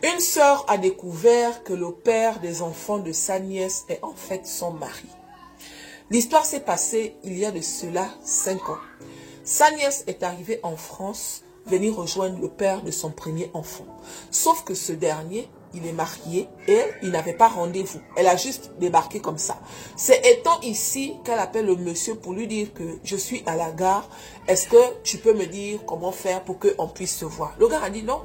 Une sœur a découvert que le père des enfants de sa nièce est en fait son mari. L'histoire s'est passée il y a de cela 5 ans. Sa nièce est arrivée en France venir rejoindre le père de son premier enfant. Sauf que ce dernier, il est marié et il n'avait pas rendez-vous. Elle a juste débarqué comme ça. C'est étant ici qu'elle appelle le monsieur pour lui dire que je suis à la gare. Est-ce que tu peux me dire comment faire pour qu'on puisse se voir? Le gars a dit non,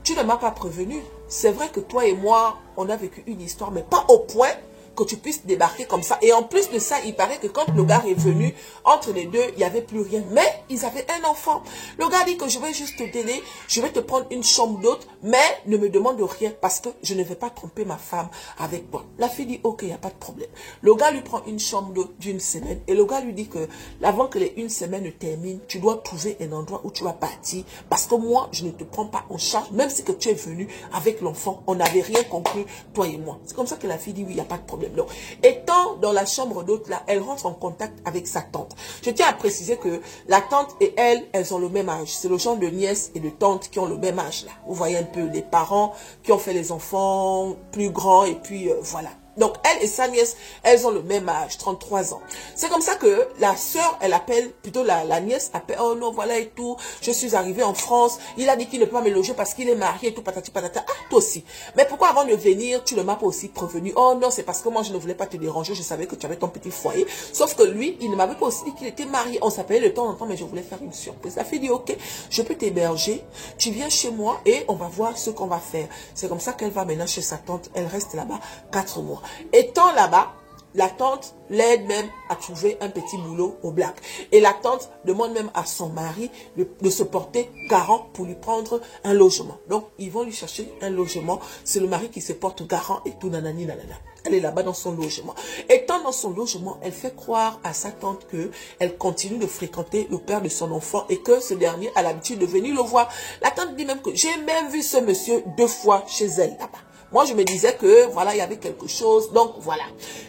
tu ne m'as pas prévenu. C'est vrai que toi et moi, on a vécu une histoire, mais pas au point que tu puisses débarquer comme ça. Et en plus de ça, il paraît que quand le gars est venu, entre les deux, il n'y avait plus rien. Mais ils avaient un enfant. Le gars dit que je vais juste te donner, je vais te prendre une chambre d'hôte, mais ne me demande rien parce que je ne vais pas tromper ma femme avec toi. La fille dit, ok, il n'y a pas de problème. Le gars lui prend une chambre d'hôte d'une semaine et le gars lui dit que avant que les 1 semaine termine, tu dois trouver un endroit où tu vas partir parce que moi, je ne te prends pas en charge, même si que tu es venu avec l'enfant, on n'avait rien conclu, toi et moi. C'est comme ça que la fille dit, oui, il n'y a pas de problème. Donc, étant dans la chambre d'hôte là, elle rentre en contact avec sa tante. Je tiens à préciser que la tante et elle, elles ont le même âge. C'est le genre de nièce et de tante qui ont le même âge là. Vous voyez un peu les parents qui ont fait les enfants plus grands et puis voilà. Donc, elle et sa nièce, elles ont le même âge, 33 ans. C'est comme ça que la sœur, elle appelle, plutôt la nièce appelle, oh non, voilà et tout, je suis arrivée en France, il a dit qu'il ne peut pas me loger parce qu'il est marié et tout, patati patata. Ah, toi aussi. Mais pourquoi avant de venir, tu ne m'as pas aussi prévenu? Oh non, c'est parce que moi, je ne voulais pas te déranger, je savais que tu avais ton petit foyer. Sauf que lui, il ne m'avait pas aussi dit qu'il était marié. On s'appelait de temps en temps, mais je voulais faire une surprise. La fille dit, ok, je peux t'héberger, tu viens chez moi et on va voir ce qu'on va faire. C'est comme ça qu'elle va maintenant chez sa tante, elle reste là-bas 4 mois. Étant là-bas, la tante l'aide même à trouver un petit boulot au black. Et la tante demande même à son mari de se porter garant pour lui prendre un logement. Donc, ils vont lui chercher un logement. C'est le mari qui se porte garant et tout, nanani, nanana. Elle est là-bas dans son logement. Étant dans son logement, elle fait croire à sa tante qu'elle continue de fréquenter le père de son enfant et que ce dernier a l'habitude de venir le voir. La tante dit même que j'ai même vu ce monsieur 2 fois chez elle là-bas. Moi, je me disais que, voilà, il y avait quelque chose. Donc, voilà.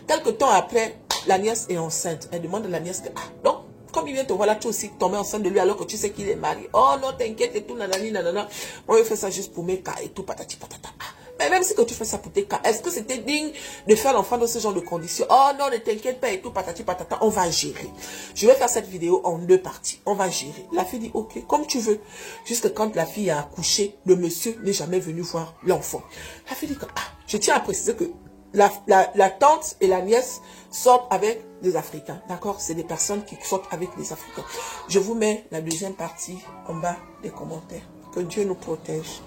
Quelque temps après, la nièce est enceinte. Elle demande à la nièce que, ah, donc, comme il vient te voir là, tu aussi tomber enceinte de lui alors que tu sais qu'il est marié. Oh non, t'inquiète et tout, nanani, nanana. Moi, je fais ça juste pour mes cas et tout, patati, patata. Ah, mais même si que tu fais ça pour tes cas, est-ce que c'était digne de faire l'enfant dans ce genre de conditions? Oh non, ne t'inquiète pas et tout, patati, patata. On va gérer. Je vais faire cette vidéo en 2 parties. On va gérer. La fille dit, ok, comme tu veux. Jusque quand la fille a accouché, le monsieur n'est jamais venu voir l'enfant. La fille dit que, ah, je tiens à préciser que la tante et la nièce sortent avec des Africains. D'accord? C'est des personnes qui sortent avec des Africains. Je vous mets la 2e partie en bas des commentaires. Que Dieu nous protège.